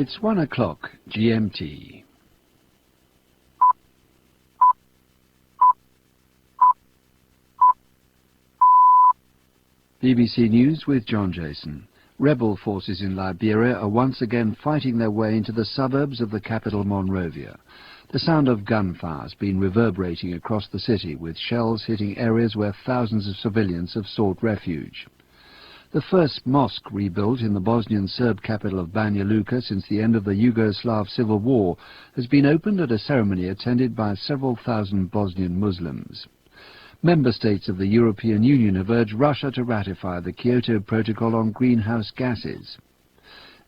It's 1 o'clock GMT. BBC News with John Jason. Rebel forces in Liberia are once again fighting their way into the suburbs of the capital Monrovia. The sound of gunfire has been reverberating across the city, with shells hitting areas where thousands of civilians have sought refuge. The first mosque rebuilt in the Bosnian Serb capital of Banja Luka since the end of the Yugoslav civil war has been opened at a ceremony attended by several thousand Bosnian Muslims. Member states of the European Union have urged Russia to ratify the Kyoto Protocol on greenhouse gases.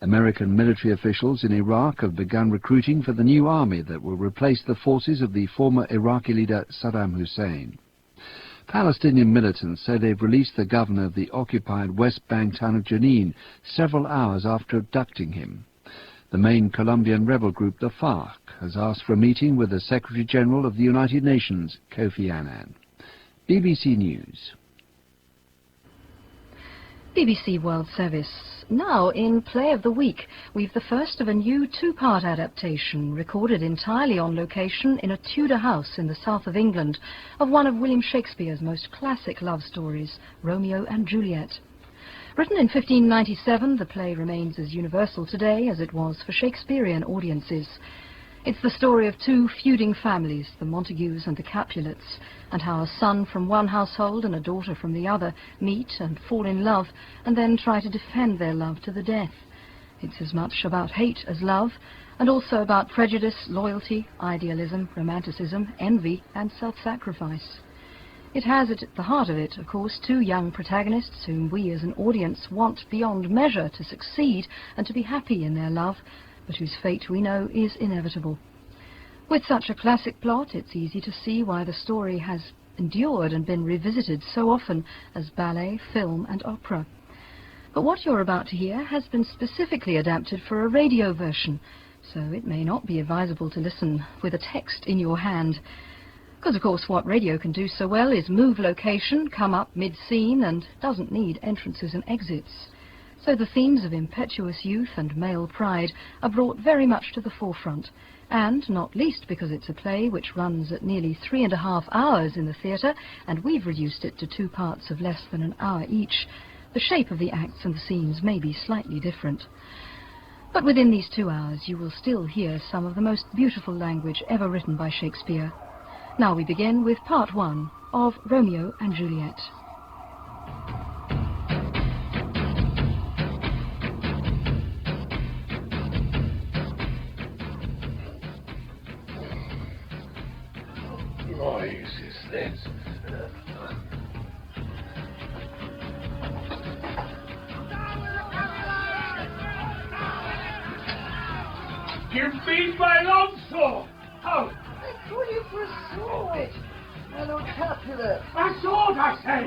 American military officials in Iraq have begun recruiting for the new army that will replace the forces of the former Iraqi leader Saddam Hussein. Palestinian militants say they've released the governor of the occupied West Bank town of Jenin several hours after abducting him. The main Colombian rebel group, the FARC, has asked for a meeting with the Secretary-General of the United Nations, Kofi Annan. BBC News. BBC World Service. Now, in Play of the Week, we've the first of a new two-part adaptation, recorded entirely on location in a Tudor house in the south of England, of one of William Shakespeare's most classic love stories, Romeo and Juliet. Written in 1597, the play remains as universal today as it was for Shakespearean audiences. It's the story of two feuding families, the Montagues and the Capulets, and how a son from one household and a daughter from the other meet and fall in love, and then try to defend their love to the death. It's as much about hate as love, and also about prejudice, loyalty, idealism, romanticism, envy, and self-sacrifice. It has at the heart of it, of course, two young protagonists whom we as an audience want beyond measure to succeed and to be happy in their love, but whose fate we know is inevitable. With such a classic plot, it's easy to see why the story has endured and been revisited so often as ballet, film and opera. But what you're about to hear has been specifically adapted for a radio version, so it may not be advisable to listen with a text in your hand. Because, of course, what radio can do so well is move location, come up mid-scene, and doesn't need entrances and exits. So the themes of impetuous youth and male pride are brought very much to the forefront, and not least because it's a play which runs at nearly 3.5 hours in the theatre, and we've reduced it to two parts of less than an hour each. The shape of the acts and the scenes may be slightly different. But within these 2 hours you will still hear some of the most beautiful language ever written by Shakespeare. Now we begin with part 1 of Romeo and Juliet. Noise is this? Give me my longsword! Out! I call you for a sword, my Lord Capulet. A sword, I say!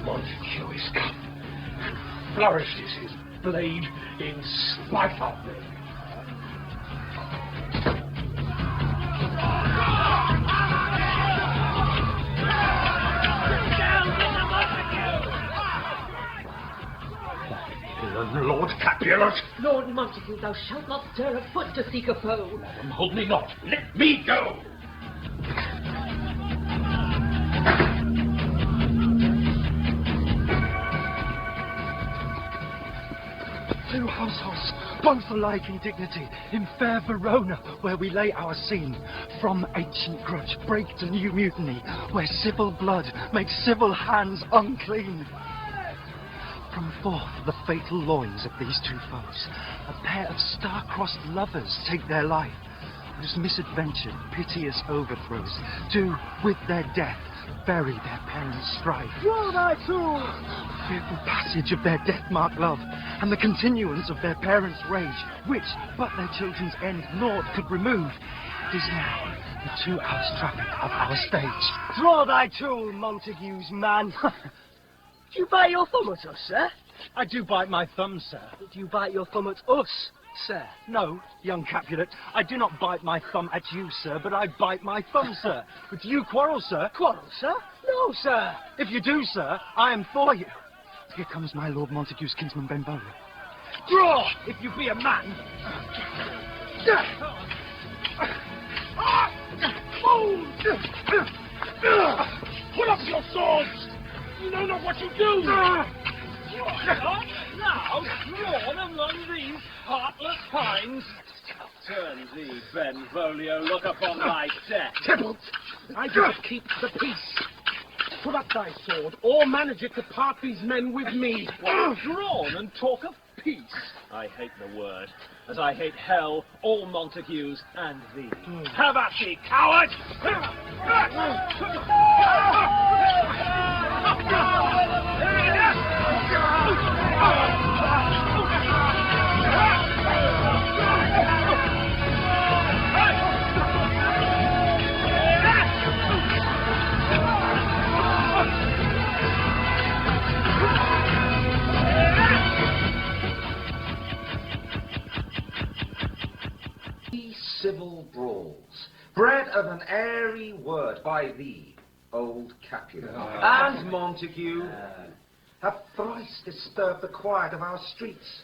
Montague is come and flourishes his blade in spite of me. Lord Capulet! Lord Montague, thou shalt not stir a foot to seek a foe. Madam, hold me not. Let me go! Two households, both alike in dignity, in fair Verona, where we lay our scene. From ancient grudge break to new mutiny, where civil blood makes civil hands unclean. From forth the fatal loins of these two foes, a pair of star-crossed lovers take their life, whose misadventure, piteous overthrows, do, with their death, bury their parents' strife. Draw thy tool! Fearful passage of their death-marked love, and the continuance of their parents' rage, which, but their children's end, naught could remove. It is now the 2 hours' traffic of our stage. Draw thy tool, Montague's man. Do you bite your thumb at us, sir? I do bite my thumb, sir. Do you bite your thumb at us, sir? No, young Capulet, I do not bite my thumb at you, sir, but I bite my thumb, sir. But do you quarrel, sir? Quarrel, sir? No, sir. If you do, sir, I am for you. Here comes my Lord Montague's kinsman Benvolio. Draw, if you be a man. Put up your swords! You know not what you do! Now, drawn among these heartless hinds. Turn thee, Benvolio, look upon thy death. Tybalt, I do but keep the peace. Put up thy sword, or manage it to part these men with me. What, drawn and talk of peace? I hate the word, as I hate hell, all Montagues, and thee. Have at thee, coward! Civil brawls, bred of an airy word by thee, old Capulet, and Montague, have thrice disturbed the quiet of our streets,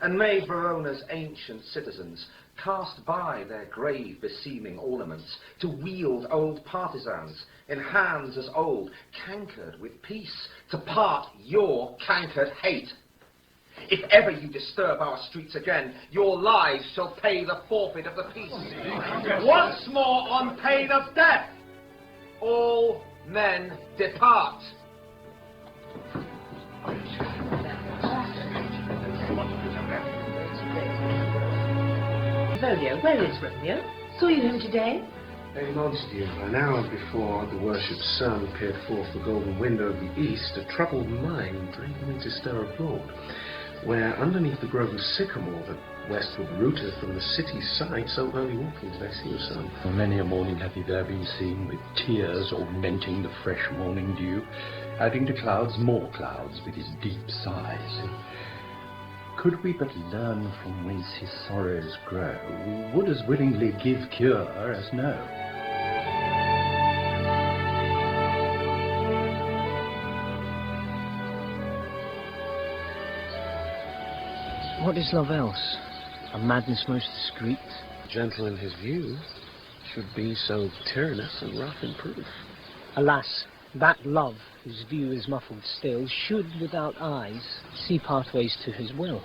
and made Verona's ancient citizens cast by their grave beseeming ornaments to wield old partisans in hands as old, cankered with peace, to part your cankered hate. If ever you disturb our streets again, your lives shall pay the forfeit of the peace. Once more on pain of death, all men depart. Benvolio, where is Romeo? Saw you him today? A modesty of an hour before the worshipped sun peered forth the golden window of the east, a troubled mind drave me to stir abroad, where underneath the grove of sycamore that westward rooteth from the city's side, so early walking did I see the sun. For many a morning hath he there been seen, with tears augmenting the fresh morning dew, adding to clouds more clouds with his deep sighs. Could we but learn from whence his sorrows grow, we would as willingly give cure as know. What is love else? A madness most discreet? Gentle in his view, should be so tyrannous and rough in proof. Alas, that love, whose view is muffled still, should, without eyes, see pathways to his will.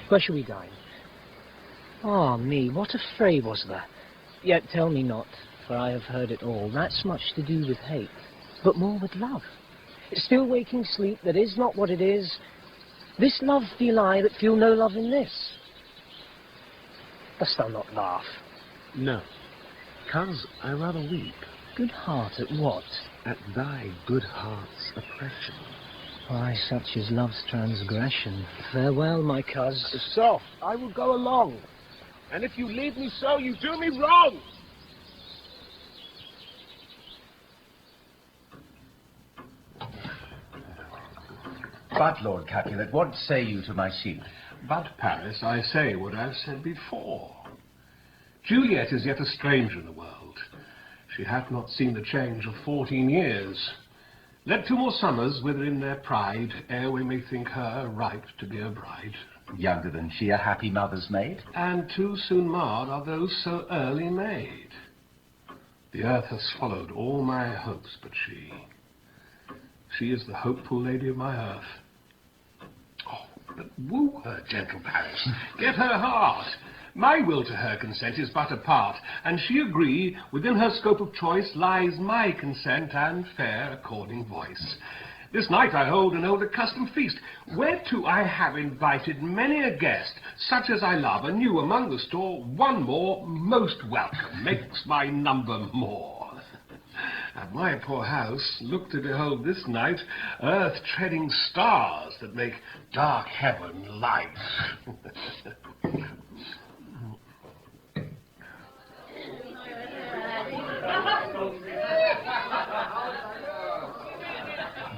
Where shall we dine? Ah me, what a fray was there! Yet tell me not, for I have heard it all. That's much to do with hate, but more with love. Still waking sleep that is not what it is. This love feel I that feel no love in this. Dost thou not laugh? No, 'cause I rather weep. Good heart at what? At thy good heart's oppression. Why, such is love's transgression. Farewell, my coz. So, I will go along. And if you leave me so, you do me wrong. But, Lord Capulet, what say you to my suit? But, Paris, I say what I've said before. Juliet is yet a stranger in the world. She hath not seen the change of 14 years. Let 2 more summers wither in their pride, ere we may think her ripe to be a bride. Younger than she, a happy mother's maid? And too soon marred are those so early made. The earth has swallowed all my hopes but she. She is the hopeful lady of my earth. Oh, but woo her, gentle Paris. Get her heart. My will to her consent is but a part, and she agree, within her scope of choice lies my consent and fair according voice. This night I hold an old accustomed feast, whereto I have invited many a guest, such as I love, and new among the store, one more, most welcome, makes my number more. At my poor house, look to behold this night earth-treading stars that make dark heaven light.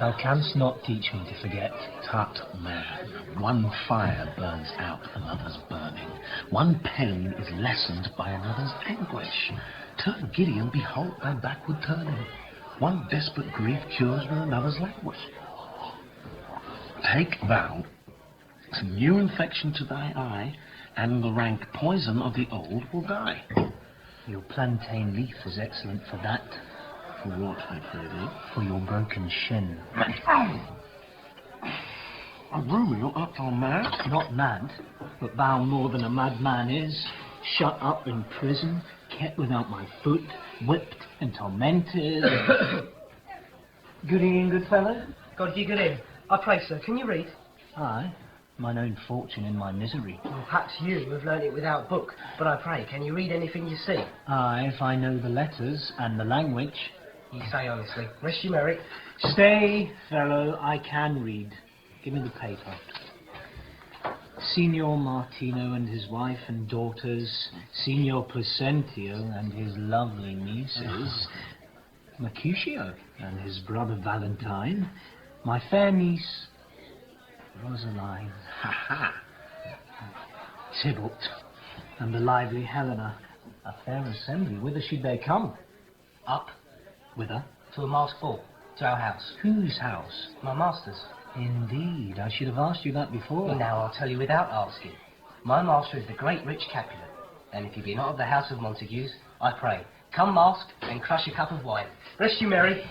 Thou canst not teach me to forget. Tut, man. One fire burns out another's burning. One pain is lessened by another's anguish. Turn giddy and behold thy backward turning. One desperate grief cures with another's languish. Take thou A new infection to thy eye, and the rank poison of the old will die. Your plantain leaf is excellent for that. For what, I pray thee? For your broken shin. Romeo, art thou mad? Not mad, but thou more than a madman is. Shut up in prison, kept without my foot, whipped and tormented. Good evening, good fellow. God be good in. I pray, sir, can you read? Aye, mine own fortune in my misery. Well, perhaps you have learnt it without book, but I pray, can you read anything you see? Aye, if I know the letters and the language. You say honestly. Rest you merry. Stay, fellow, I can read. Give me the paper. Signor Martino and his wife and daughters, Signor Placentio and his lovely nieces, Mercutio and his brother Valentine, my fair niece, Rosaline, Tybalt, and the lively Helena. A fair assembly. Whither should they come? Up. Whither? To a masked ball. To our house. Whose house? My master's. Indeed, I should have asked you that before. Well, now I'll tell you without asking. My master is the great rich Capulet, and if you be not of the house of Montagues, I pray, come masked and crush a cup of wine. Rest you merry.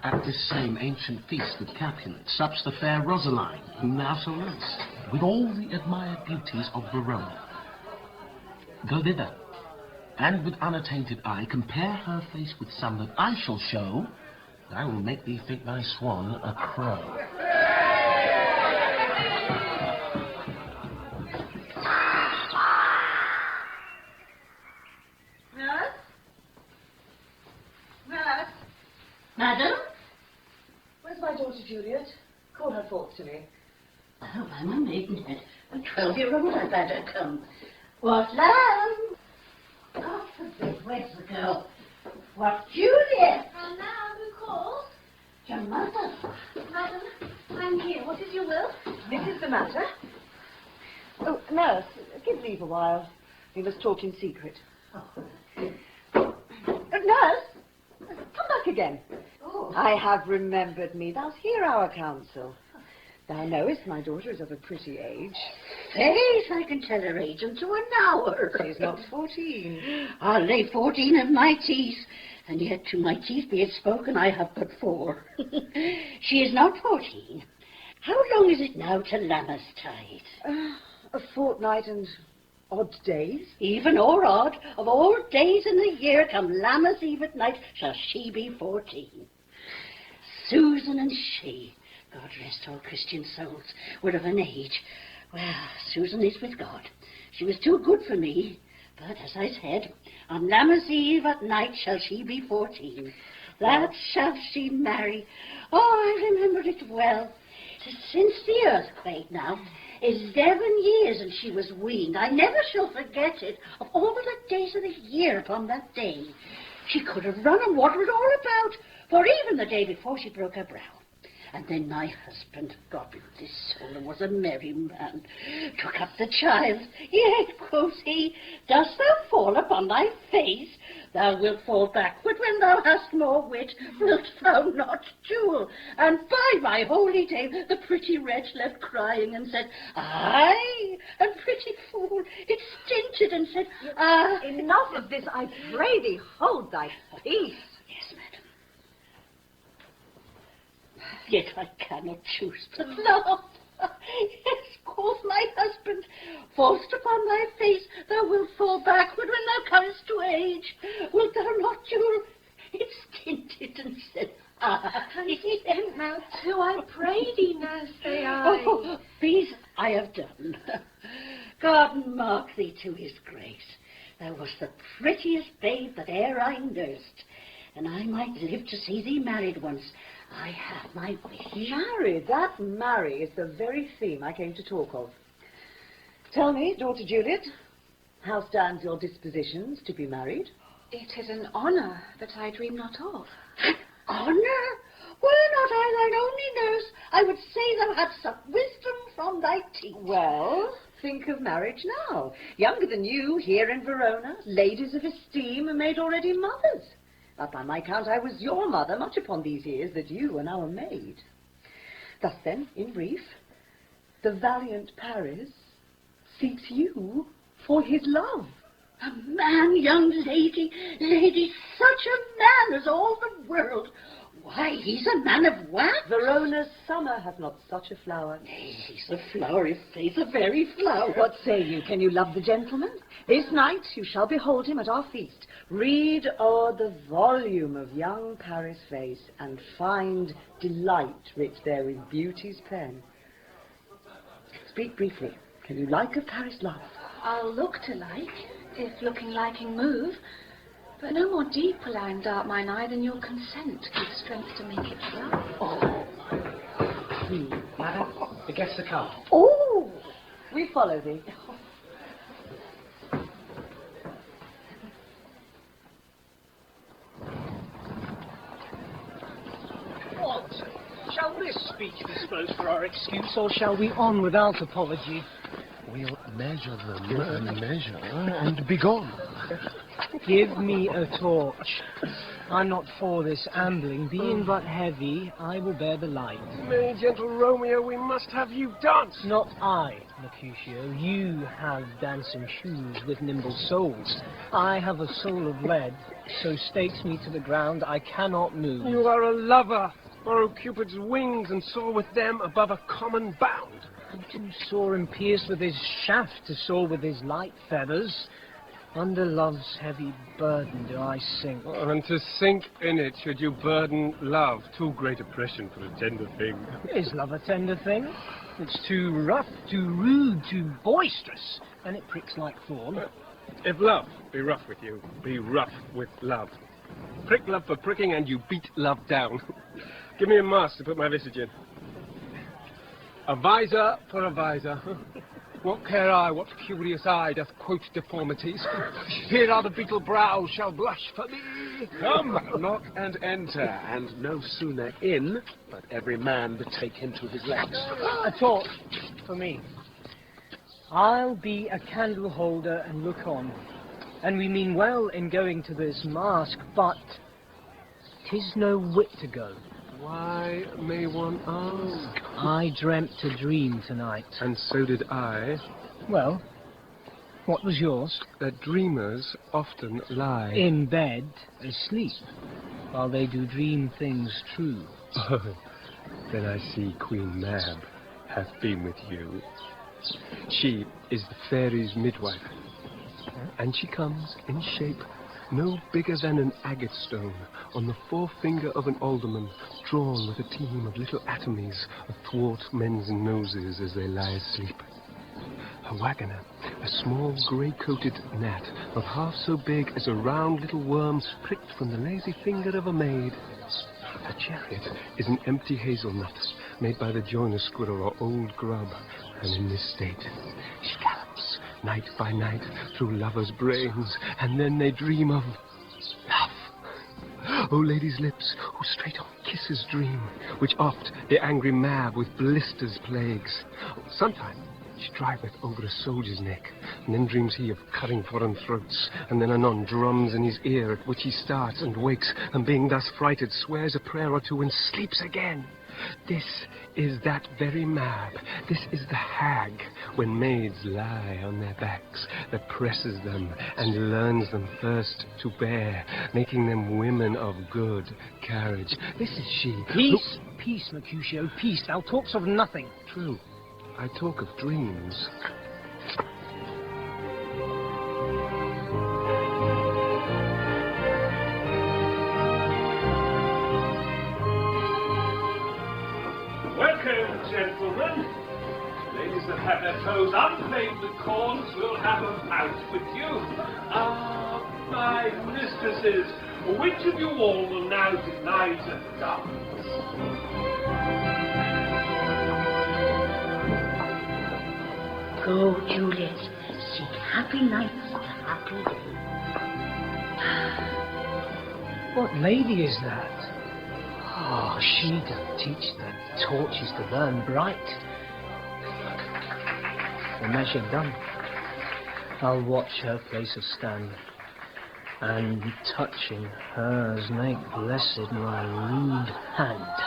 At this same ancient feast of Capulet sups the fair Rosaline, whom thou so lovest, with all the admired beauties of Verona. Go thither, and with unattainted eye compare her face with some that I shall show. I will make thee think thy swan a crow. Nurse? Nurse? Madam? Where's my daughter Juliet? Call her forth to me. Oh, I'm a maidenhead. A 12-year-old had better come. What, lamb? God forbid, where's the girl? What, Juliet? And now, who calls? Your mother. Madam, I'm here. What is your will? This is the matter. Oh, nurse, give leave a while. We must talk in secret. Nurse, come back again. Oh. I have remembered me. Thou'lt hear our counsel. Thou knowest my daughter is of a pretty age. Faith, I can tell her age into an hour. She's not 14. I'll lay 14 of my teeth, and yet to my teeth be it spoken, I have but 4. She is not 14. How long is it now to Lammastide? A fortnight and odd days. Even or odd, of all days in the year, come Lammas Eve at night, shall she be 14. Susan and she, God rest all Christian souls, were of an age. Well, Susan is with God. She was too good for me. But, as I said, on Lammas Eve at night shall she be 14. That shall she marry. Oh, I remember it well. Since the earthquake now, 11 years and she was weaned. I never shall forget it, of all the days of the year upon that day. She could have run and watered all about, for even the day before she broke her brow. And then my husband, God be with his soul, and was a merry man, took up the child. Yet, quoth he, dost thou fall upon thy face? Thou wilt fall backward when thou hast more wit. Wilt thou not, Jewel? And by my holy day, the pretty wretch left crying and said, aye, and pretty fool, it stinted and said, ah. Enough of this, I pray thee, hold thy peace. Yes, madam. Yet I cannot choose but laugh. Yes, quoth my husband, forced upon thy face, thou wilt fall backward when thou comest to age. Wilt thou not, Jewel? It stinted and said, ah. Consent now too, I pray thee, nurse, say I. Oh, these I have done. God mark thee to his grace. Thou wast the prettiest babe that e'er I nursed, and I might live to see thee married once. I have my wish. Married? That marry is the very theme I came to talk of. Tell me, daughter Juliet, how stands your dispositions to be married? It is an honour that I dream not of. Honour? Were not I thine only nurse, I would say thou hadst some wisdom from thy teeth. Well, think of marriage now. Younger than you, here in Verona, ladies of esteem are made already mothers. But by my count, I was your mother much upon these years that you are now a maid. Thus then, in brief, the valiant Paris seeks you for his love. A man, young lady, such a man as all the world. Why, he's a man of wax. Verona's summer has not such a flower. Nay, he's a flower, he's a very flower. What say you? Can you love the gentleman? This night you shall behold him at our feast. Read o'er the volume of young Paris' face, and find delight writ there with beauty's pen. Speak briefly. Can you like of Paris' love? I'll look to like, if looking liking move. But no more deep will I endart mine eye than your consent gives strength to make it flow. Oh. Madam, the guests are come. Oh! We follow thee. What? Shall this speech dispose for our excuse, or shall we on without apology? We'll measure them and measure and be gone. Give me a torch. I'm not for this ambling. Being but heavy, I will bear the light. Nay, gentle Romeo, we must have you dance. Not I, Mercutio. You have dancing shoes with nimble soles. I have a soul of lead, so stakes me to the ground, I cannot move. You are a lover. Borrow Cupid's wings and soar with them above a common bound. And to soar and pierce with his shaft, to soar with his light feathers. Under love's heavy burden do I sink. And to sink in it should you burden love. Too great oppression for a tender thing. Is love a tender thing? It's too rough, too rude, too boisterous, and it pricks like thorn. If love be rough with you, be rough with love. Prick love for pricking and you beat love down. Give me a mask to put my visage in. A visor for a visor. What care I what curious eye doth quote deformities? Here are the beetle brows shall blush for me. Come, knock and enter, and no sooner in, but every man betake him to his legs. A torch for me. I'll be a candle holder and look on. And we mean well in going to this mask, but 'tis no wit to go. Why, may one ask? I dreamt a dream tonight. And so did I. Well, what was yours? That dreamers often lie in bed, asleep, while they do dream things true. Oh, then I see Queen Mab hath been with you. She is the fairy's midwife, and she comes in shape no bigger than an agate stone, on the forefinger of an alderman, drawn with a team of little atomies athwart men's noses as they lie asleep. Her wagoner, a small grey-coated gnat, of half so big as a round little worm pricked from the lazy finger of a maid. Her chariot is an empty hazelnut, made by the joiner squirrel or old grub, and in this state she gallops night by night through lovers' brains, and then they dream of love. O ladies' lips, who straight on kisses dream, which oft the angry Mab with blisters plagues. Sometime she driveth over a soldier's neck, and then dreams he of cutting foreign throats, and then anon drums in his ear, at which he starts and wakes, and being thus frighted, swears a prayer or two, and sleeps again. This is that very Mab, this is the hag, when maids lie on their backs, that presses them, and learns them first to bear, making them women of good carriage. This is she. Peace, peace, Mercutio, peace. Thou talks of nothing. True. I talk of dreams. Welcome, gentlemen. Ladies that have their toes unpaved with corns will have a bout with you. Ah, my mistresses, which of you all will now deny to dance? Go, Juliet, seek happy nights and happy days. What lady is that? Oh, she doth teach the torches to burn bright. The measure done, I'll watch her place of stand, and touching hers make blessed my rude hand.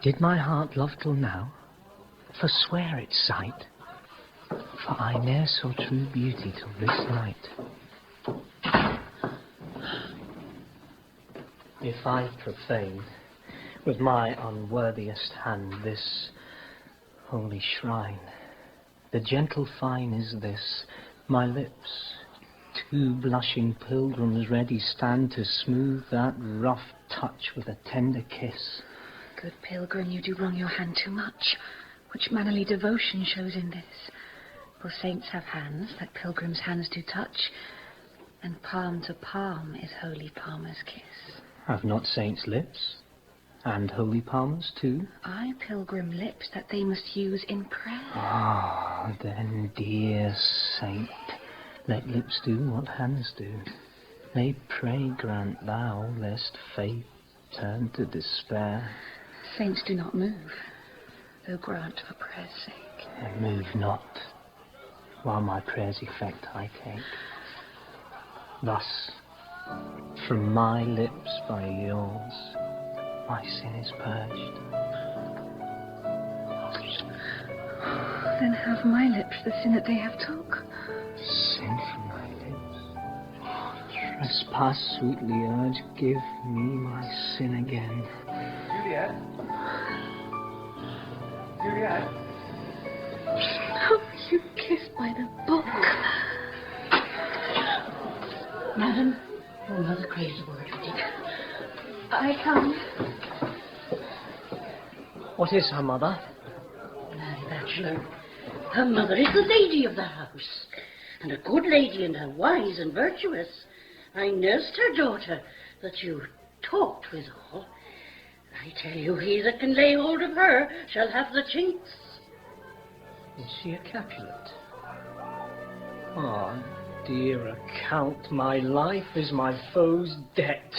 Did my heart love till now? Forswear its sight, for I ne'er saw true beauty till this night. If I profane with my unworthiest hand this holy shrine, the gentle fine is this, my lips, two blushing pilgrims ready stand to smooth that rough touch with a tender kiss. Good pilgrim, you do wrong your hand too much, which mannerly devotion shows in this. For saints have hands that pilgrims' hands do touch, and palm to palm is holy palmer's kiss. Have not saints lips, and holy palmers too? I pilgrim lips that they must use in prayer. Ah, then, dear saint, let lips do what hands do. They pray grant thou, lest faith turn to despair. Saints do not move, though grant for prayer's sake. And move not, while my prayer's effect I take. Thus, from my lips by yours, my sin is purged. Then have my lips the sin that they have took. Sin from my lips. Trespass, sweetly urge, give me my sin again. Juliet? Juliet? Oh, you kissed by the book. Madam, your mother craves a word with you. I come. What is her mother? Marry bachelor. Her mother is the lady of the house, and a good lady and her wise and virtuous. I nursed her daughter, that you talked withal. I tell you, he that can lay hold of her shall have the chinks. Is she a Capulet? Ah, dear account, my life is my foe's debt.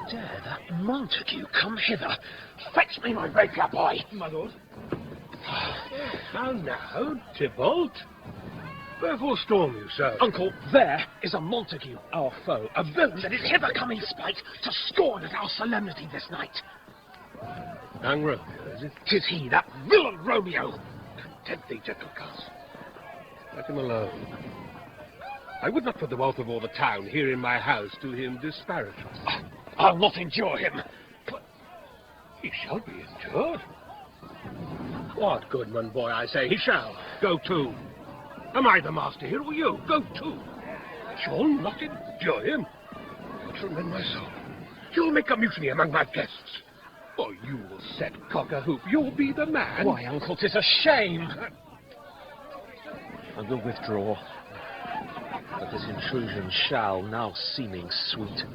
Dare that Montague come hither. Fetch me my rapier, boy. My lord. How now, Tybalt? Wherefore storm you so? Uncle, there is a Montague, our foe, a villain that is hither come in spite to scorn at our solemnity this night. Young Romeo, is it? 'Tis he, that villain Romeo. Content thee, gentle coz. Let him alone. I would not put the wealth of all the town here in my house to him disparagement. I'll not endure him. But he shall be endured. What, Goodman, boy, I say, he shall. Go to. Am I the master here, or you? Go to. Shall not endure him. Tremend my soul. You'll make a mutiny among my guests. Or you will set cock-a-hoop. You'll be the man. Why, uncle, 'tis a shame. I will withdraw. But this intrusion shall, now seeming sweet,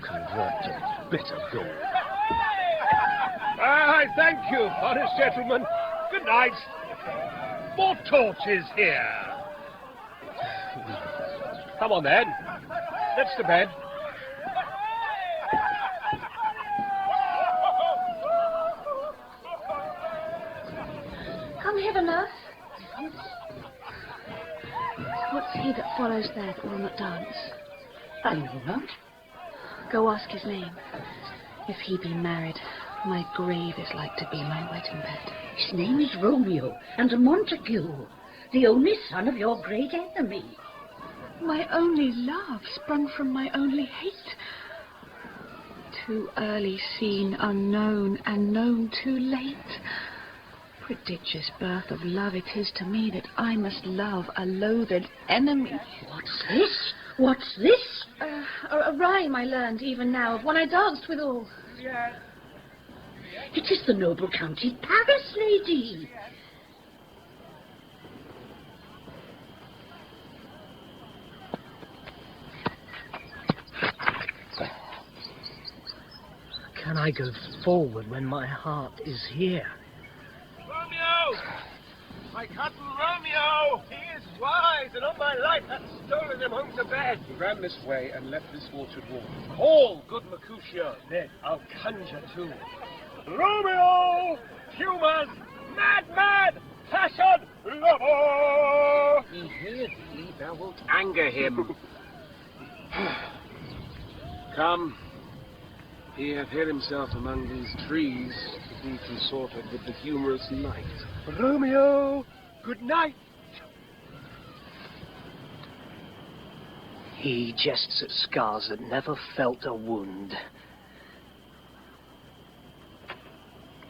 convert to bitter gall. I thank you, honest gentlemen. Good night. More torches here. Come on, then. Let's to bed. Come hither, nurse. What's he that follows there that will not dance? I know not. Go ask his name. If he be married, my grave is like to be my wedding bed. His name is Romeo, and a Montague, the only son of your great enemy. My only love sprung from my only hate. Too early seen, unknown, and known too late. Prodigious birth of love it is to me that I must love a loathed enemy. What's this? What's this? A rhyme I learned even now, of one I danced withal. It is the noble county Paris lady. Can I go forward when my heart is here? Romeo! My cousin Romeo! He is wise, and on my life hath stolen him home to bed. He ran this way and left this orchard wall. Call, good Mercutio. Ned, I'll conjure too. Romeo! Humors! Mad, mad! passion, lover! He hear thee, thou wilt anger him. Come. He hath hid himself among these trees to be consorted with the humorous night. Romeo, good night. He jests at scars that never felt a wound.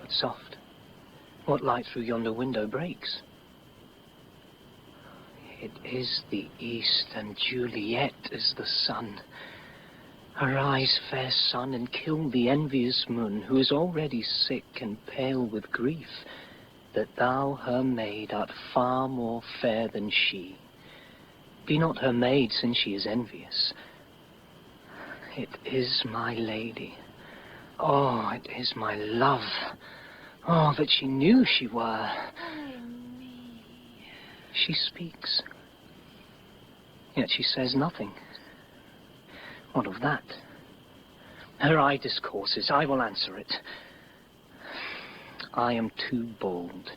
But soft, what light through yonder window breaks? It is the east, and Juliet is the sun. Arise, fair sun, and kill the envious moon, who is already sick and pale with grief, that thou, her maid, art far more fair than she. Be not her maid, since she is envious. It is my lady. Oh, it is my love. Oh, that she knew she were. She speaks, yet she says nothing. What of that? Her eye discourses, I will answer it. I am too bold.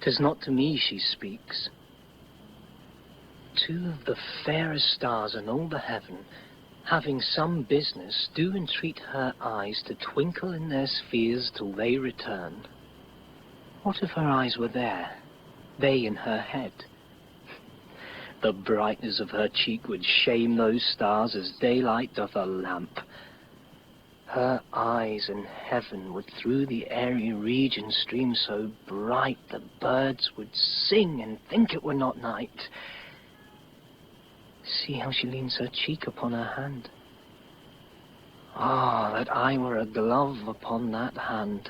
'Tis not to me she speaks. Two of the fairest stars in all the heaven, having some business, do entreat her eyes to twinkle in their spheres till they return. What if her eyes were there, they in her head? The brightness of her cheek would shame those stars as daylight doth a lamp. Her eyes in heaven would through the airy region stream so bright the birds would sing and think it were not night. See how she leans her cheek upon her hand. Ah, that I were a glove upon that hand,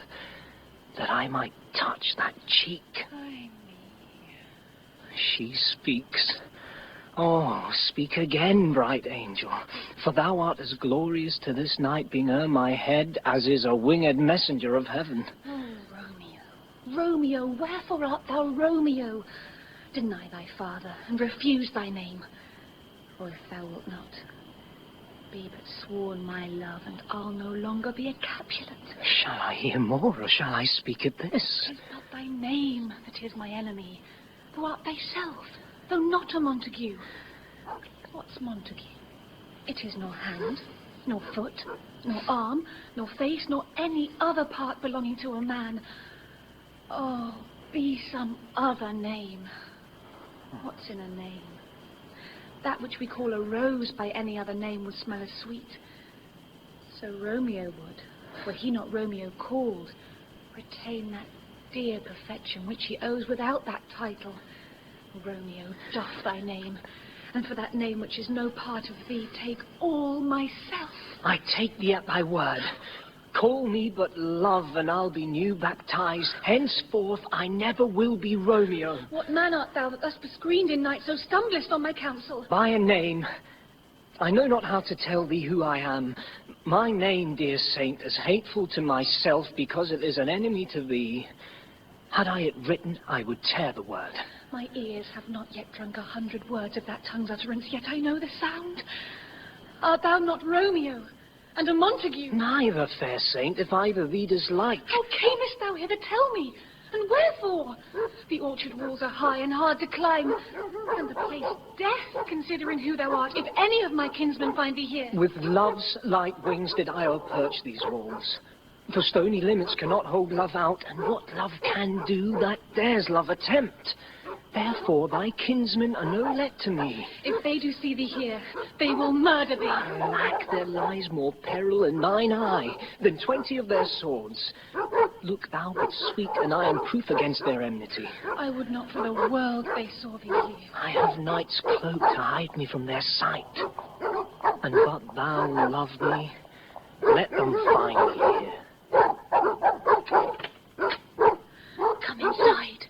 that I might touch that cheek. She speaks. Oh, speak again, bright angel, for thou art as glorious to this night being o'er my head as is a winged messenger of heaven. Oh, Romeo, Romeo, wherefore art thou Romeo? Deny thy father, and refuse thy name. Or if thou wilt not, be but sworn my love, and I'll no longer be a Capulet. Shall I hear more, or shall I speak at this? 'Tis not thy name that is my enemy. Thou art thyself, though not a Montague. What's Montague? It is nor hand, nor foot, nor arm, nor face, nor any other part belonging to a man. Oh, be some other name. What's in a name? That which we call a rose by any other name would smell as sweet. So Romeo would, were he not Romeo called, retain that dear perfection which he owes without that title. Romeo, doff thy name, and for that name which is no part of thee, take all myself. I take thee at thy word. Call me but love, and I'll be new baptized. Henceforth I never will be Romeo. What man art thou that thus bescreened in night so stumblest on my counsel? By a name. I know not how to tell thee who I am. My name, dear saint, is hateful to myself because it is an enemy to thee. Had I it written, I would tear the word. My ears have not yet drunk 100 words of that tongue's utterance, yet I know the sound. Art thou not Romeo, and a Montague? Neither, fair saint, if either thee dislike. How camest thou hither, tell me, and wherefore? The orchard walls are high and hard to climb, and the place death, considering who thou art, if any of my kinsmen find thee here. With love's light wings did I o'erperch these walls. For stony limits cannot hold love out, and what love can do, that dares love attempt. Therefore thy kinsmen are no let to me. If they do see thee here, they will murder thee. Alack, there lies more peril in thine eye than 20 of their swords. Look thou but speak, and I am proof against their enmity. I would not for the world they saw thee here. I have night's cloak to hide me from their sight. And but thou love me, let them find me here. Come inside.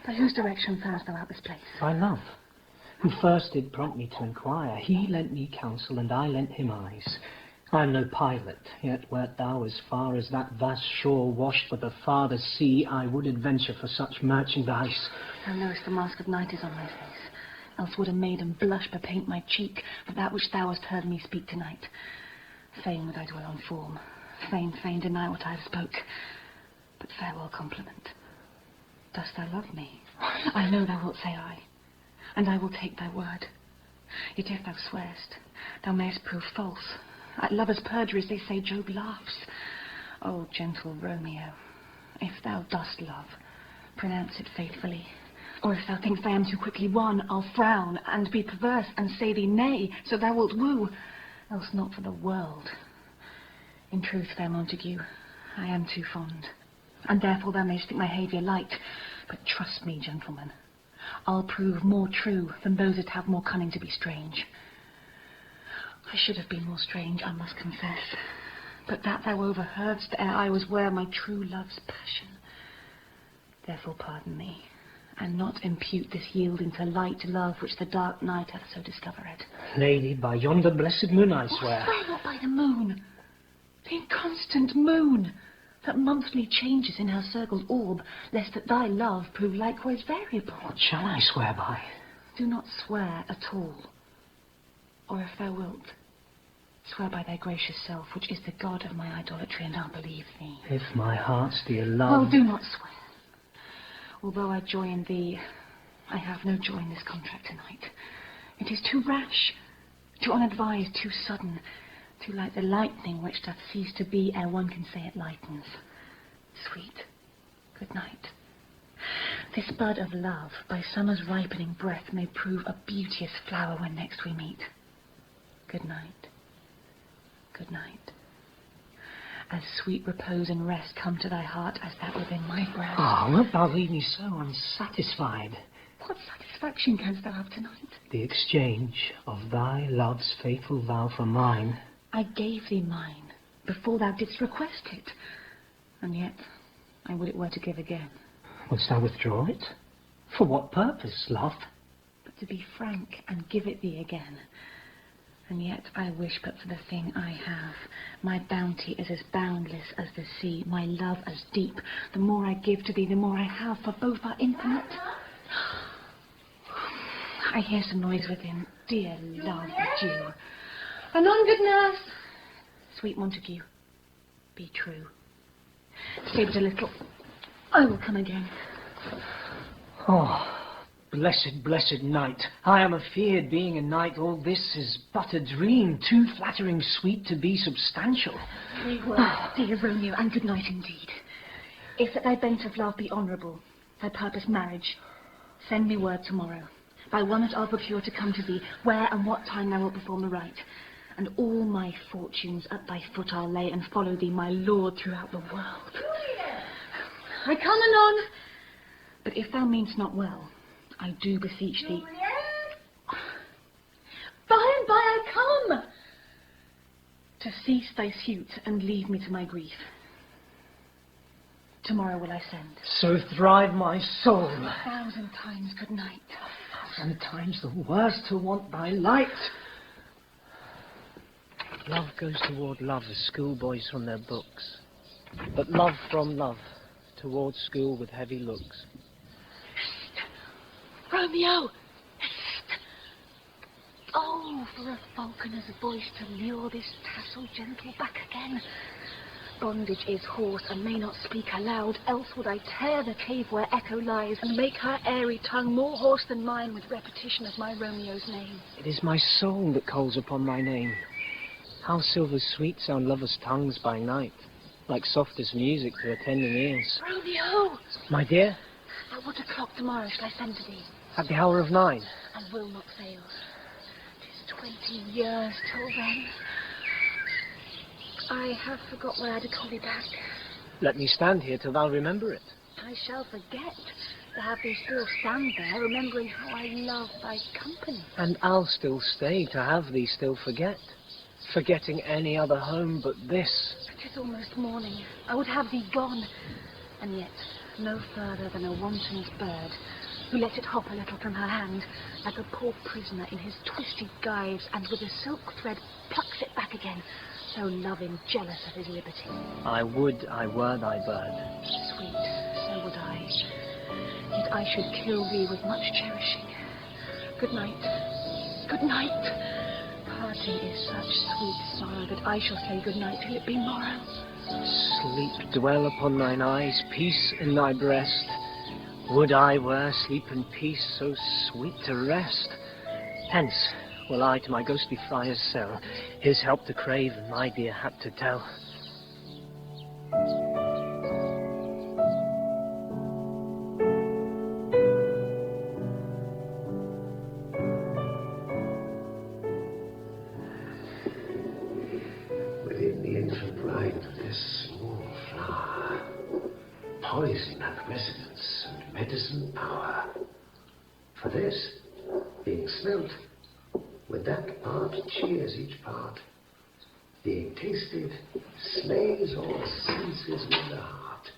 By whose direction foundest thou out this place? By love, who first did prompt me to inquire. He lent me counsel, and I lent him eyes. I am no pilot, yet wert thou as far as that vast shore washed with the farthest sea, I would adventure for such merchandise. Thou knowest the mask of night is on my face, else would a maiden blush bepaint my cheek for that which thou hast heard me speak tonight. Fain would I dwell on form, fain deny what I have spoke. But farewell compliment. Dost thou love me? I know thou wilt say aye, and I will take thy word. Yet if thou swearest, thou mayest prove false. At lovers' perjuries they say Job laughs. O gentle Romeo, if thou dost love, pronounce it faithfully. Or if thou thinkst I am too quickly won, I'll frown and be perverse and say thee nay, so thou wilt woo, else not for the world. In truth, fair Montague, I am too fond, and therefore thou mayst think my haviour light. But trust me, gentlemen, I'll prove more true than those that have more cunning to be strange. I should have been more strange, I must confess, but that thou overheardst ere I was ware my true love's passion. Therefore pardon me, and not impute this yielding to light love which the dark night hath so discovered. Lady, by yonder blessed moon I swear. Swear not by the moon, the inconstant moon, that monthly changes in her circle's orb, lest that thy love prove likewise variable. What shall I swear by? Do not swear at all. Or if thou wilt, swear by thy gracious self, which is the god of my idolatry, and I'll believe thee. If my heart's dear love... Well, do not swear. Although I joy in thee, I have no joy in this contract tonight. It is too rash, too unadvised, too sudden, too like the lightning which doth cease to be ere one can say it lightens. Sweet, good night. This bud of love, by summer's ripening breath, may prove a beauteous flower when next we meet. Good night. Good night. As sweet repose and rest come to thy heart as that within my breast. Ah, wilt thou leave me so unsatisfied? What satisfaction canst thou have tonight? The exchange of thy love's faithful vow for mine. I gave thee mine before thou didst request it, and yet I would it were to give again. Wouldst thou withdraw it? For what purpose, love? But to be frank and give it thee again. And yet I wish but for the thing I have. My bounty is as boundless as the sea, my love as deep. The more I give to thee, the more I have, for both are infinite. I hear some noise within. Dear love, adieu. Anon, good nurse. Sweet Montague, be true. Stay but a little. I will come again. Oh, blessed, blessed night. I am afeard, being a knight, all this is but a dream, too flattering sweet to be substantial. Very well, dear Romeo, and good night indeed. If that thy bent of love be honourable, thy purpose marriage, send me word tomorrow, by one that I'll procure to come to thee, where and what time thou wilt perform the rite. And all my fortunes at thy foot I'll lay, and follow thee, my lord, throughout the world. I come anon. But if thou mean'st not well, I do beseech thee. By and by I come, to cease thy suit and leave me to my grief. Tomorrow will I send. So thrive my soul. 1,000 times good night. 1,000 times the worse to want thy light. Love goes toward love as schoolboys from their books, but love from love towards school with heavy looks. Romeo! Oh, for a falconer's voice to lure this tassel gentle back again. Bondage is hoarse and may not speak aloud, else would I tear the cave where echo lies, and make her airy tongue more hoarse than mine with repetition of my Romeo's name. It is my soul that calls upon thy name. How silver sweet sound lovers' tongues by night, like softest music to attending ears. Romeo! My dear? At what o'clock tomorrow shall I send to thee? At the hour of 9. And will not fail. 'Tis 20 years till then. I have forgot where I did call thee back. Let me stand here till thou remember it. I shall forget to have thee still stand there, remembering how I love thy company. And I'll still stay to have thee still forget, forgetting any other home but this. It is almost morning. I would have thee gone, and yet no further than a wanton's bird, who lets it hop a little from her hand, like a poor prisoner in his twisted gyves, and with a silk thread plucks it back again, so loving, jealous of his liberty. I would I were thy bird. Sweet, so would I. Yet I should kill thee with much cherishing. Good night. Good night. Parting is such sweet sorrow that I shall say good night till it be morrow. Sleep dwell upon thine eyes, peace in thy breast. Would I were sleep and peace so sweet to rest. Hence will I to my ghostly friar's cell his help to crave and my dear hap to tell. Within the infant rind of this small flower, poison hath residence and medicine power. For this, being smelt, with that part cheers each part. Being tasted, slays or ceases with the heart.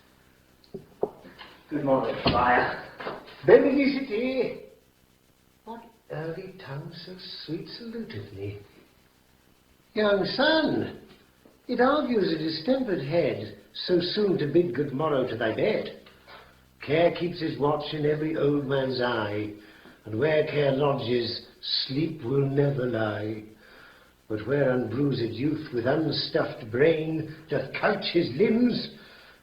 Good morning, friar. Benedicite! What early tongue so sweet saluteth me? Young son, it argues a distempered head, so soon to bid good morrow to thy bed. Care keeps his watch in every old man's eye, and where care lodges, sleep will never lie. But where unbruised youth with unstuffed brain doth couch his limbs,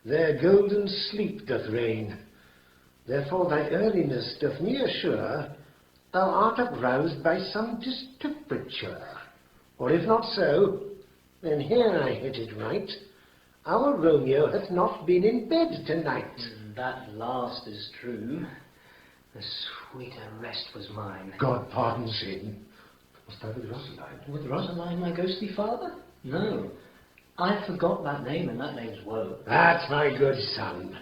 there golden sleep doth reign. Therefore thy earliness doth me assure thou art uproused by some distemperature. Or if not so, then here I hit it right. Our Romeo hath not been in bed tonight. That last is true. The sweeter rest was mine. God pardon sin. Was thou with Rosaline? With Rosaline, my ghostly father? No. I forgot that name, and that name's woe. That's my good son.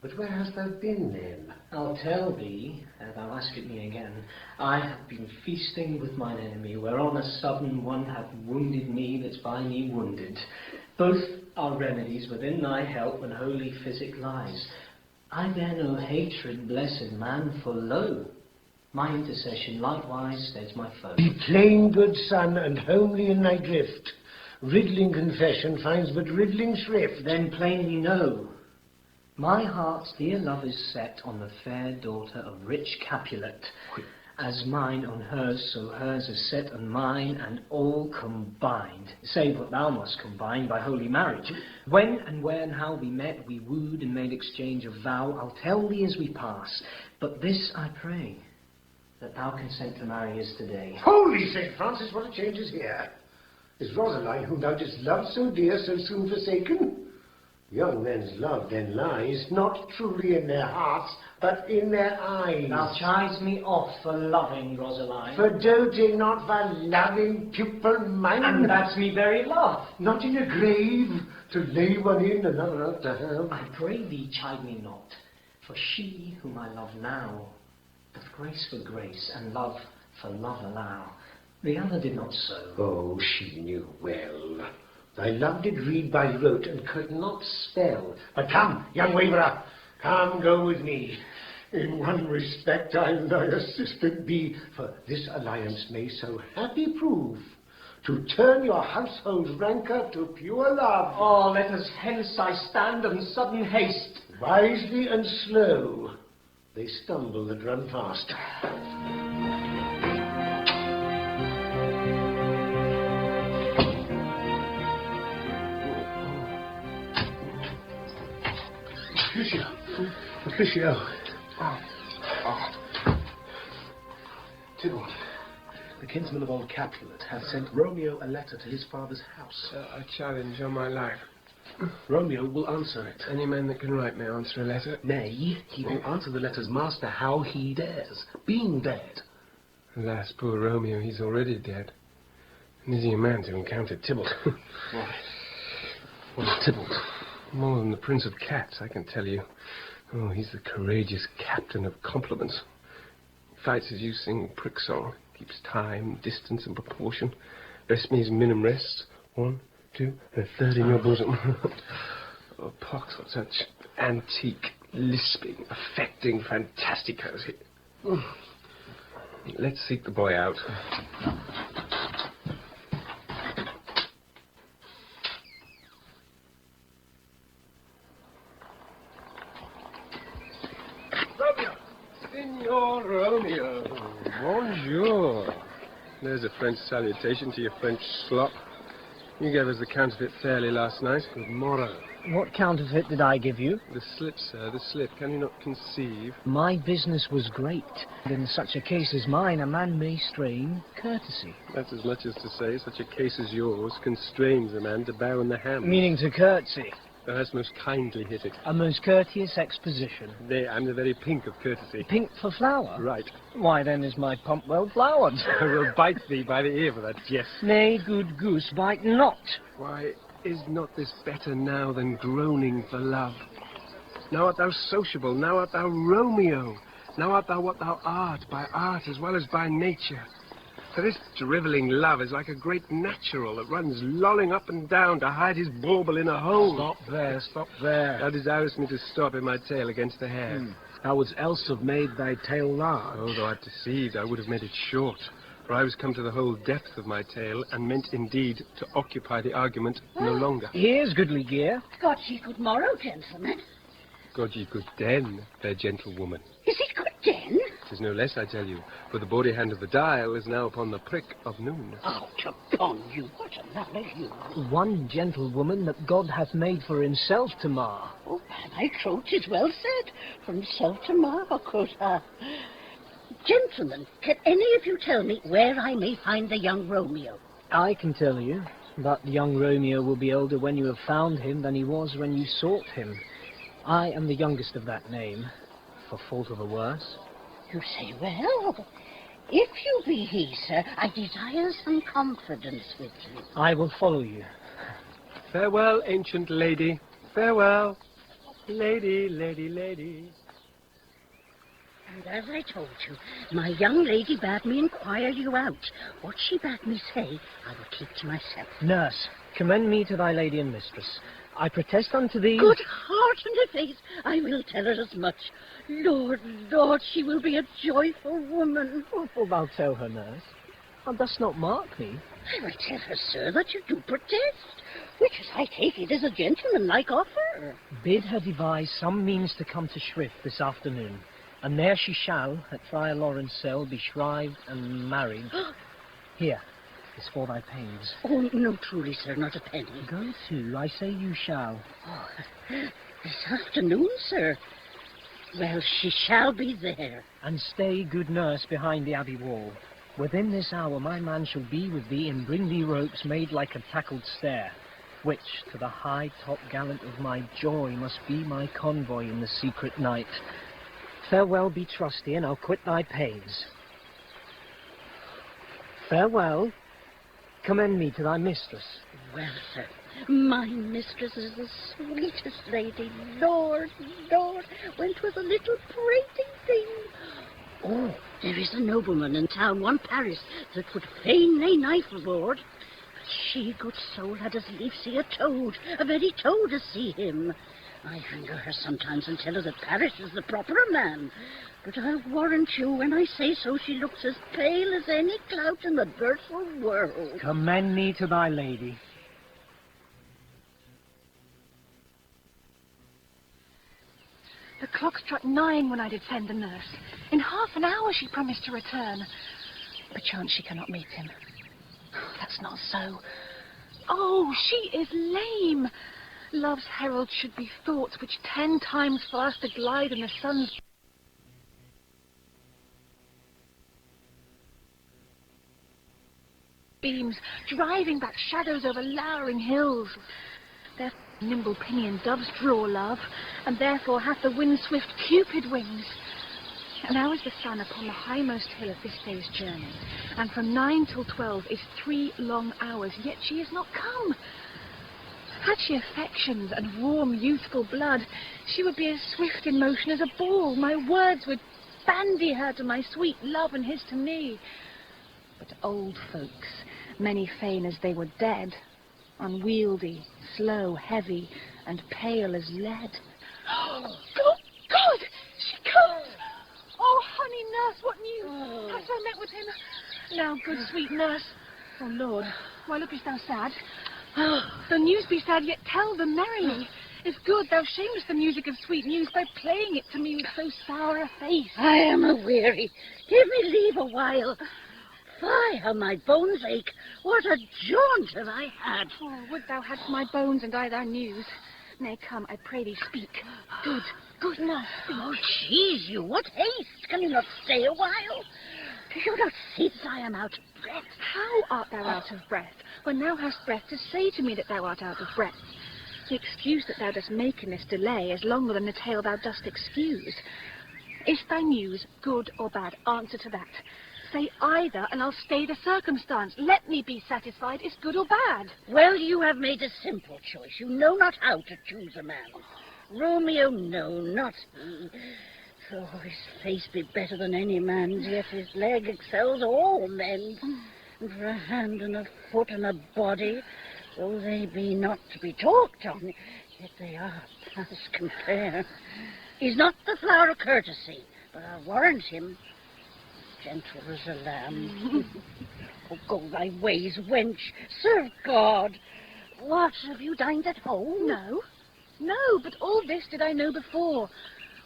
But where hast thou been then? I'll tell thee, ere thou ask it me again. I have been feasting with mine enemy, whereon a sudden one hath wounded me that's by me wounded. Both are remedies within thy help when holy physic lies. I bear no hatred, blessed man, for lo, my intercession likewise steads my foe. Be plain, good son, and homely in thy drift. Riddling confession finds but riddling shrift. Then plainly know, my heart's dear love is set on the fair daughter of rich Capulet. As mine on hers, so hers is set on mine, and all combined, save what thou must combine by holy marriage. When and where and how we met, we wooed and made exchange of vow, I'll tell thee as we pass. But this I pray, that thou consent to marry us today. Holy St. Francis, what a change is here! Is Rosaline, whom thou didst love so dear, so soon forsaken? Young men's love then lies, not truly in their hearts, but in their eyes. Thou chides me off for loving, Rosaline. For doting, not for loving, pupil mine. And that's me very love. Not in a grave, to lay one in, another out to have. I pray thee chide me not, for she whom I love now doth grace for grace, and love for love allow. The other did not so. Oh, she knew well. Thy love did read by rote, and could not spell. But come, young waverer, come go with me. In one respect I'll thy assistant be, for this alliance may so happy prove, to turn your household rancour to pure love. Oh, let us hence I stand in sudden haste. Wisely and slow, they stumble that run fast. Mercutio. Tybalt, the kinsman of old Capulet, hath sent Romeo a letter to his father's house. A challenge on my life. Romeo will answer it. Any man that can write may answer a letter. Nay, he will answer the letter's master how he dares, being dead. Alas, poor Romeo, he's already dead. And is he a man to encounter Tybalt? What is Tybalt? More than the Prince of Cats, I can tell you. Oh, he's the courageous captain of compliments. He fights as you sing prick song, keeps time, distance, and proportion. Rest me his minim rests. 1, 2, and a third in your bosom. Oh, pox on such antique, lisping, affecting fantasticos. Let's seek the boy out. Romeo! There's a French salutation to your French slop. You gave us the counterfeit fairly last night. Good morrow. What counterfeit did I give you? The slip, sir, the slip. Can you not conceive? My business was great. In such a case as mine, a man may strain courtesy. That's as much as to say such a case as yours constrains a man to bow in the hand. Meaning to curtsy. Thou hast most kindly hit it. A most courteous exposition. I'm the very pink of courtesy. Pink for flower? Right. Why then is my pump well flowered? I will bite thee by the ear for that jest. Nay, good goose, bite not. Why, is not this better now than groaning for love? Now art thou sociable, now art thou Romeo. Now art thou what thou art, by art as well as by nature. For this drivelling love is like a great natural that runs lolling up and down to hide his bauble in a hole. Stop there, stop there. Thou desirest me to stop in my tail against the hair. Thou wouldst else have made thy tail large. Oh, though I'd deceived, I would have made it short. For I was come to the whole depth of my tale, and meant indeed to occupy the argument no longer. Here's goodly gear. God ye good morrow, gentlemen. God ye good den, fair gentlewoman. Is it good den? 'Tis no less, I tell you, for the bawdy hand of the dial is now upon the prick of noon. Out upon you, what a man are you? One gentlewoman that God hath made for himself to mar. Oh, by my troth, 'tis well said. For himself to mar, quotha. Gentlemen, can any of you tell me where I may find the young Romeo? I can tell you, but young Romeo will be older when you have found him than he was when you sought him. I am the youngest of that name, for fault of a worse. You say well. If you be he, sir, I desire some confidence with you. I will follow you. Farewell, ancient lady. Farewell. Lady, lady, lady. And as I told you, my young lady bade me inquire you out. What she bade me say, I will keep to myself. Nurse, commend me to thy lady and mistress. I protest unto thee... Good heart and a face, I will tell her as much. Lord, Lord, she will be a joyful woman. What wilt thou tell her, nurse? Thou dost not mark me. I will tell her, sir, that you do protest, which, as I take it, is a gentlemanlike offer. Bid her devise some means to come to Shrift this afternoon, and there she shall, at Friar Lawrence' cell, be shrived and married. Here is for thy pains. Oh, no, truly, sir, not a penny. Go to, I say you shall. Oh, this afternoon, sir. Well, she shall be there. And stay, good nurse, behind the abbey wall. Within this hour my man shall be with thee and bring thee ropes made like a tackled stair, which to the high top gallant of my joy must be my convoy in the secret night. Farewell, be trusty, and I'll quit thy pains. Farewell. Commend me to thy mistress. Well, sir, my mistress is the sweetest lady. Lord, Lord, when 'twas a little prating thing. Oh, there is a nobleman in town, one Paris, that would fain lay knife aboard. But she, good soul, had as lief see a toad, a very toad, as see him. I anger her sometimes and tell her that Paris is the properer man. But I'll warrant you, when I say so, she looks as pale as any clout in the birthful world. Commend me to thy lady. The clock struck 9 when I did send the nurse. In half an hour she promised to return. Perchance she cannot meet him. That's not so. Oh, she is lame. Love's herald should be thoughts which 10 times faster glide in the sun's beams, driving back shadows over lowering hills. Their nimble pinion doves draw love, and therefore hath the wind-swift Cupid wings. And now is the sun upon the highmost hill of this day's journey, and from 9 till 12 is 3 long hours, yet she is not come. Had she affections and warm youthful blood, she would be as swift in motion as a ball. My words would bandy her to my sweet love and his to me. But old folks, many fain as they were dead, unwieldy, slow, heavy, and pale as lead. Oh, God! She comes! Oh, honey nurse, what news? Hast thou met with him? Now, good sweet nurse. Oh, Lord, why lookest thou sad? Oh, the news be sad, yet tell them merrily. If good, thou shamest the music of sweet news by playing it to me with so sour a face. I am a-weary. Give me leave a while. Fie, how my bones ache. What a jaunt have I had. Oh, would thou hadst my bones and I thy news. Nay, come, I pray thee, speak. Good, good now, speak. Oh, cheese you, what haste. Can you not stay a while? Do you not see that I am out of breath? How art thou out of breath, when thou hast breath to say to me that thou art out of breath? The excuse that thou dost make in this delay is longer than the tale thou dost excuse. Is thy news good or bad? Answer to that. Say either, and I'll stay the circumstance. Let me be satisfied, is good or bad. Well, you have made a simple choice. You know not how to choose a man. Romeo, no, not he. Though his face be better than any man's, yet his leg excels all men's. And for a hand and a foot and a body, though they be not to be talked on, yet they are past compare. He's not the flower of courtesy, but I'll warrant him gentle as a lamb. Oh, go thy ways, wench. Serve God. What, have you dined at home? No, no, but all this did I know before.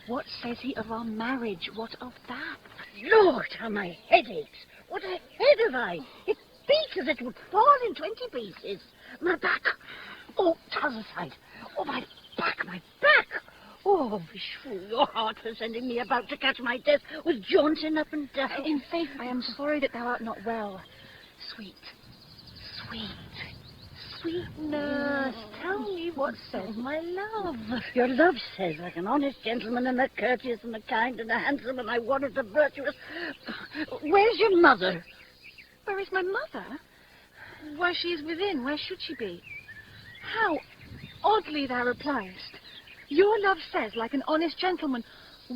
What says he of our marriage? What of that? Lord, how my head aches. What a head have I. It beats as it would fall in 20 pieces. My back. Oh, t'other side. Oh, my back, my back. Oh, beshrew your heart for sending me about to catch my death with jaunting up and down. In faith, I am sorry that thou art not well. Sweet, sweet, sweet nurse, tell me what says my love. Your love says, like an honest gentleman and a courteous and a kind and a handsome and I warrant a virtuous. Where's your mother? Where is my mother? Why, she is within. Where should she be? How oddly thou repliest. Your love says, like an honest gentleman,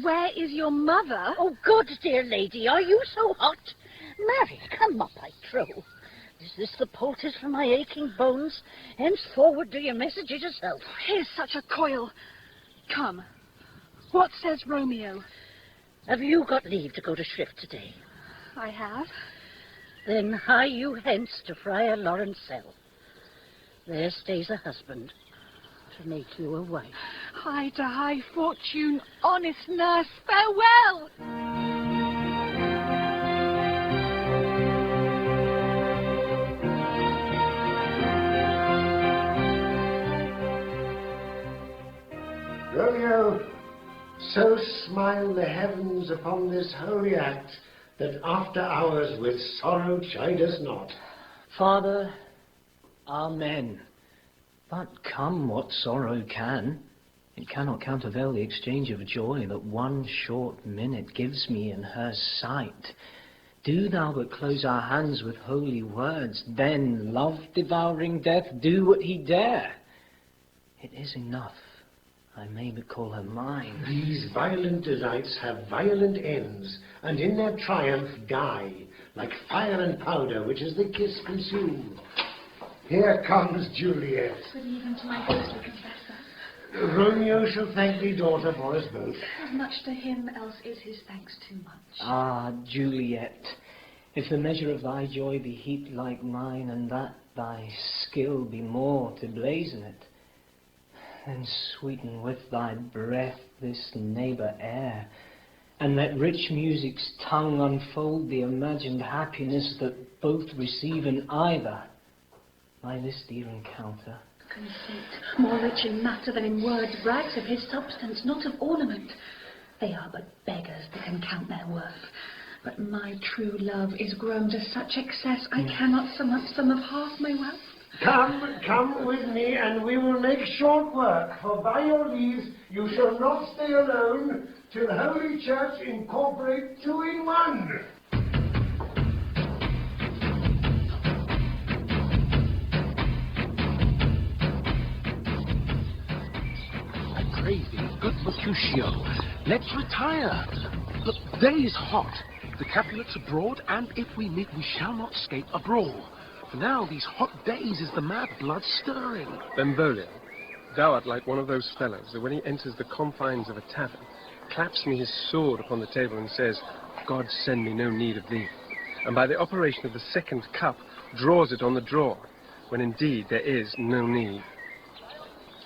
where is your mother? Oh, good dear lady, are you so hot? Marry, come up, I trow. Is this the poultice for my aching bones? Henceforward do your message yourself. Here's such a coil. Come, what says Romeo? Have you got leave to go to shrift today? I have. Then hie you hence to Friar Lawrence cell. There stays a husband to make you a wife. Hie to high fortune, honest nurse, farewell! Romeo, so smile the heavens upon this holy act, that after hours with sorrow chide us not. Father, amen. But come what sorrow can, it cannot countervail the exchange of joy that one short minute gives me in her sight. Do thou but close our hands with holy words, then, love-devouring death, do what he dare. It is enough. I may but call her mine. These violent delights have violent ends, and in their triumph die, like fire and powder, which as the kiss consume. Here comes Juliet. Good even to my ghostly confessor. Romeo shall thank thee, daughter, for us both. As much to him, else is his thanks too much. Ah, Juliet, if the measure of thy joy be heaped like mine, and that thy skill be more to blazon it, then sweeten with thy breath this neighbour air, and let rich music's tongue unfold the imagined happiness that both receive in either by this dear encounter. Conceit, more rich in matter than in words, brags of his substance, not of ornament. They are but beggars that can count their worth. But my true love is grown to such excess, I cannot sum up some of half my wealth. Come with me, and we will make short work, for by your leave you shall not stay alone, till Holy Church incorporate two in one. I pray thee, good Mercutio, let's retire. The day is hot, the Capulets abroad, and if we meet, we shall not escape a brawl. For now, these hot days is the mad blood stirring. Benvolio, thou art like one of those fellows that when he enters the confines of a tavern, claps me his sword upon the table and says, God send me no need of thee, and by the operation of the second cup draws it on the drawer, when indeed there is no need.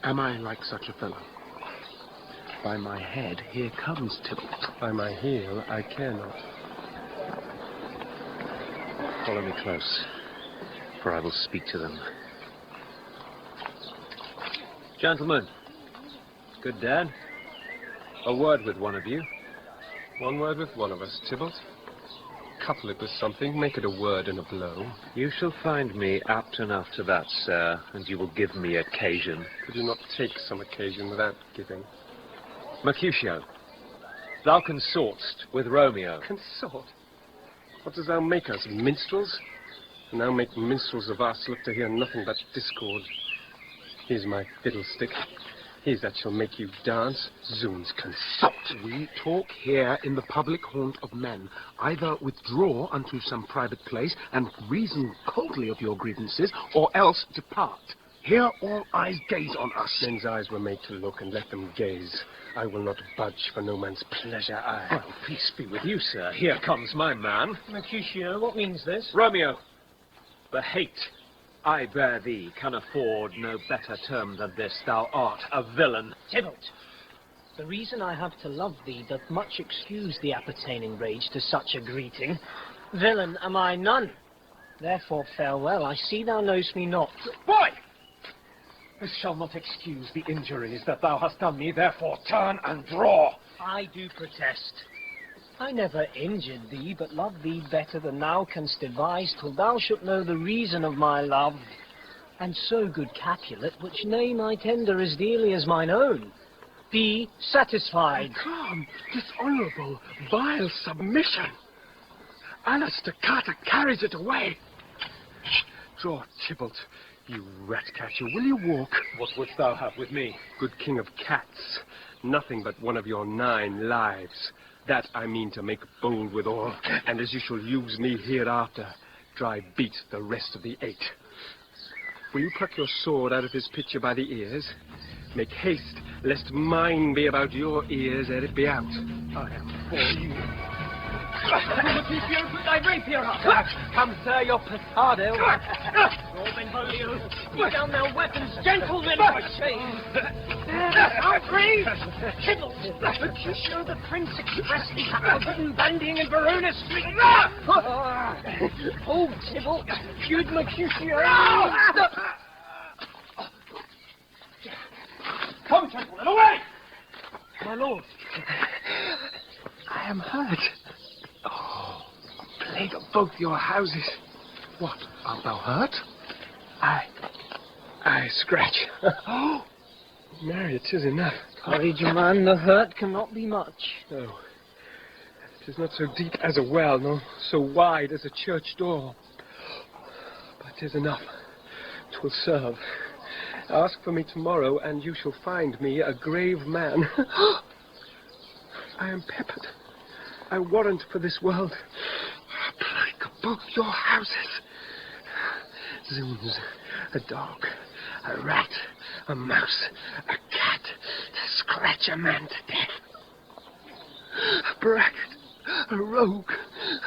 Am I like such a fellow? By my head, here comes Tybalt. By my heel, I care not. Follow me close, for I will speak to them. Gentlemen, good Dad. A word with one of you. One word with one of us, Tybalt. Couple it with something, make it a word and a blow. You shall find me apt enough to that, sir, and you will give me occasion. Could you not take some occasion without giving? Mercutio, thou consortst with Romeo. Consort? What dost thou make us, minstrels? And thou make minstrels of us look to hear nothing but discord. Here's my fiddlestick. Here's that shall make you dance. Zoons, consort. We talk here in the public haunt of men. Either withdraw unto some private place and reason coldly of your grievances, or else depart. Here all eyes gaze on us. Men's eyes were made to look, and let them gaze. I will not budge for no man's pleasure. Well, peace be with you, sir. Here comes my man. Mercutio, what means this? Romeo, the hate I bear thee can afford no better term than this. Thou art a villain. Tybalt, the reason I have to love thee doth much excuse the appertaining rage to such a greeting. Villain am I none. Therefore farewell, I see thou knowest me not. Boy! This shall not excuse the injuries that thou hast done me, therefore turn and draw. I do protest. I never injured thee, but love thee better than thou canst devise, till thou shalt know the reason of my love. And so, good Capulet, which name I tender as dearly as mine own, be satisfied. Come, dishonourable, vile submission. Alistair Carter carries it away. Draw, Tybalt, you rat-catcher. Will you walk? What wouldst thou have with me? Good king of cats, nothing but one of your 9 lives. That I mean to make bold withal, and as you shall use me hereafter, try beat the rest of the 8. Will you pluck your sword out of his pitcher by the ears? Make haste, lest mine be about your ears ere it be out. I am for you. Mercutio, put thy rapier up! Come, sir, your passado. Draw, Benvolio. Put down their weapons, gentlemen, for shame. Outrage! Tybalt, Mercutio, the prince expressly hath forbidden bandying in Verona Street. Oh, Tybalt, feud Mercutio. Come, gentlemen, away! My lord. I am hurt. Oh, a plague of both your houses. What, art thou hurt? I scratch. Oh, marry, it is enough. Courage, man, the hurt cannot be much. No, it is not so deep as a well, nor so wide as a church door. But 'tis enough. 'Twill serve. Ask for me tomorrow, and you shall find me a grave man. I am peppered. I warrant for this world. A plague of both your houses. Zoons, a dog, a rat, a mouse, a cat, to scratch a man to death. A bracket, a rogue,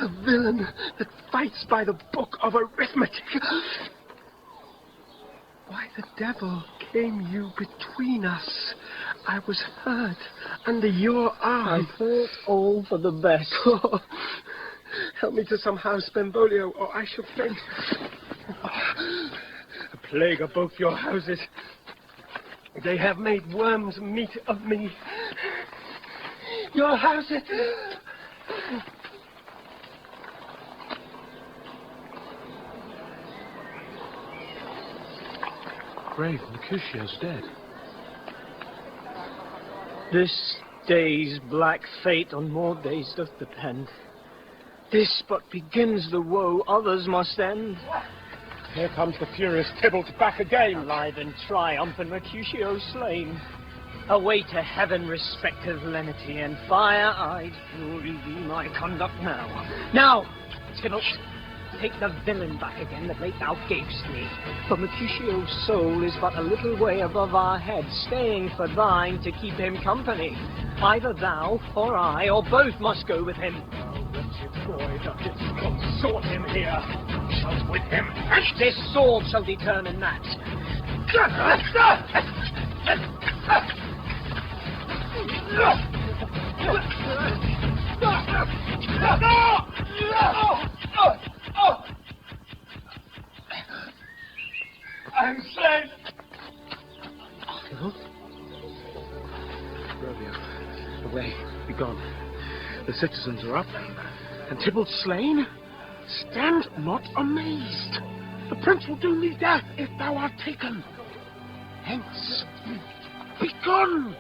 a villain that fights by the book of arithmetic. Why the devil came you between us? I was hurt under your arm. I thought all for the best. Oh, help me to some house, Benvolio, or I shall faint. A plague of both your houses. They have made worms meat of me. Your houses... Brave Mercutio's dead. This day's black fate on more days doth depend. This but begins the woe others must end. Here comes the furious Tybalt back again. Alive in triumph and Mercutio slain. Away to heaven respective lenity and fire-eyed fury be my conduct now. Now, Tybalt, take the villain back again that late thou gavest me. For Mercutio's soul is but a little way above our heads, staying for thine to keep him company. Either thou, or I, or both must go with him. Oh, wretched boy, doth this consort him here. Shalt with him, and this sword shall determine that. Romeo. Away, be gone. The citizens are up, and Tybalt slain. Stand not amazed. The prince will do me death if thou art taken. Hence, be gone.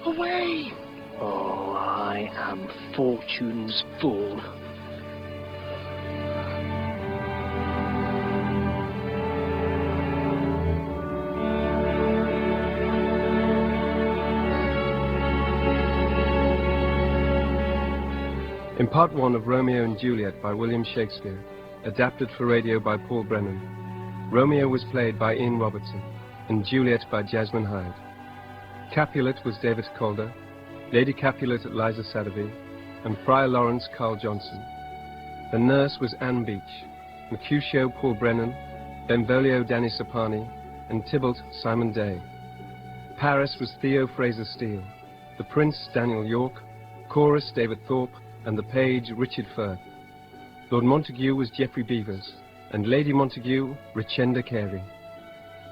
Away. Oh, I am fortune's fool. In part 1 of Romeo and Juliet by William Shakespeare, adapted for radio by Paul Brennan, Romeo was played by Ian Robertson and Juliet by Jasmine Hyde. Capulet was David Calder, Lady Capulet Liza Sadovey, and Friar Lawrence Carl Johnson. The nurse was Anne Beach, Mercutio Paul Brennan, Benvolio Danny Sapani, and Tybalt Simon Day. Paris was Theo Fraser Steele, the Prince Daniel York, Chorus David Thorpe, and the page Richard Firth. Lord Montague was Geoffrey Beavers, and Lady Montague Richenda Carey.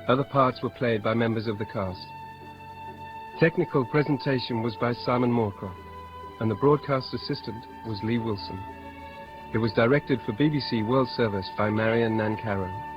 Other parts were played by members of the cast. Technical presentation was by Simon Moorcroft, and the broadcast assistant was Lee Wilson. It was directed for BBC World Service by Marion Nancarrow.